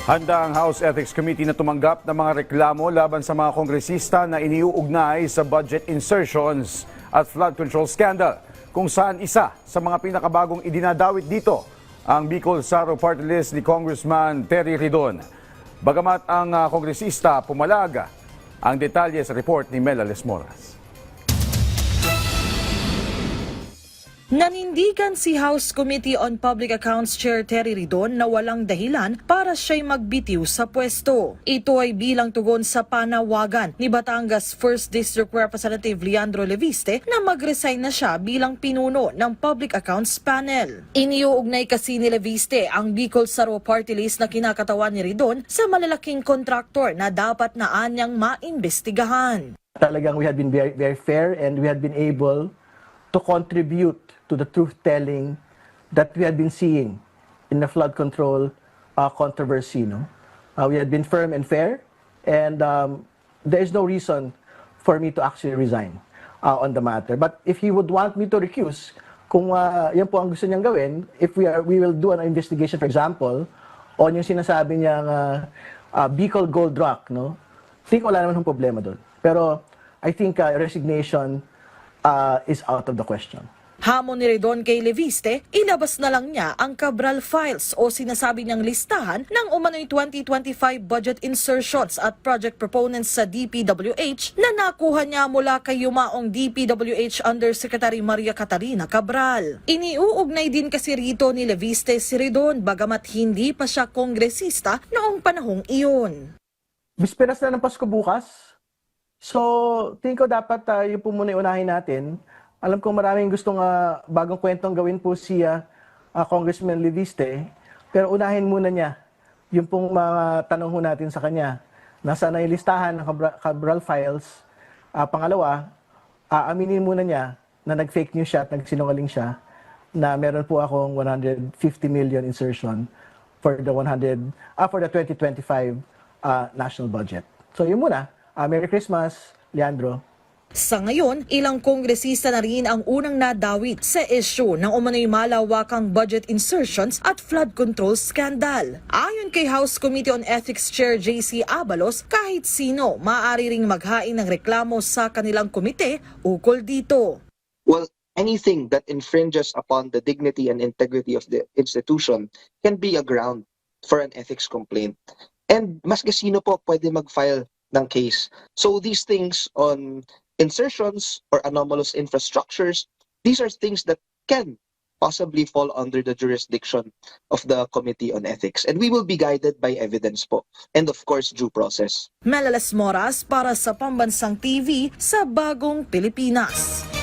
Handa ang House Ethics Committee na tumanggap ng mga reklamo laban sa mga kongresista na iniuugnay sa budget insertions at flood control scandal, kung saan isa sa mga pinakabagong idinadawit dito ang Bicol Saro Party List ni Congressman Terry Ridon. Bagamat ang kongresista pumalag, ang detalye sa report ni Mela Lesmoras. Nanindigan si House Committee on Public Accounts Chair Terry Ridon na walang dahilan para siya'y magbitiw sa pwesto. Ito ay bilang tugon sa panawagan ni Batangas 1st District Representative Leandro Leviste na mag-resign na siya bilang pinuno ng Public Accounts Panel. Iniuugnay kasi ni Leviste ang Bicol Saro Party List na kinakatawan ni Ridon sa malalaking kontraktor na dapat na anyang maimbestigahan. Talagang we had been very fair and we had been able to contribute to the truth-telling that we had been seeing in the flood control controversy. No? We had been firm and fair, and there is no reason for me to actually resign on the matter. But if he would want me to recuse, kung yan po ang gusto niyang gawin, if we will do an investigation, for example, on yung sinasabi niyang Bicol Gold Rock, no? I think wala naman yung problema doon. Pero I think resignation is out of the question. Hamon ni Ridon kay Leviste, ilabas na lang niya ang Cabral Files o sinasabi niyang listahan ng umano'y 2025 budget insertions at project proponents sa DPWH na nakuha niya mula kay yumaong DPWH Undersecretary Maria Catalina Cabral. Iniuugnay din kasi rito ni Leviste si Ridon bagamat hindi pa siya kongresista noong panahong iyon. Bisperas na ng Pasko bukas. So, tingin ko dapat yun po muna unahin natin. Alam ko maraming gustong bagong kwentong gawin po si Congressman Leviste, pero unahin muna niya yung pong mga tanong ho natin sa kanya. Nasaan na yung listahan ng Cabral Files? Pangalawa, aminin muna niya na nag-fake news siya at nagsinungaling siya na meron po akong 150 million insertion for the 2025 national budget. So yun muna. Merry Christmas, Leandro. Sa ngayon, ilang kongresista na rin ang unang nadawit sa issue ng umano'y malawakang budget insertions at flood control scandal. Ayon kay House Committee on Ethics Chair J.C. Abalos, kahit sino maaari ring maghain ng reklamo sa kanilang komite ukol dito. Well, anything that infringes upon the dignity and integrity of the institution can be a ground for an ethics complaint. And maski sino po pwede mag-file ng case. So these things on insertions or anomalous infrastructures, these are things that can possibly fall under the jurisdiction of the Committee on Ethics. And we will be guided by evidence po. And of course, due process. Mela Lesmoras para sa Pambansang TV sa Bagong Pilipinas.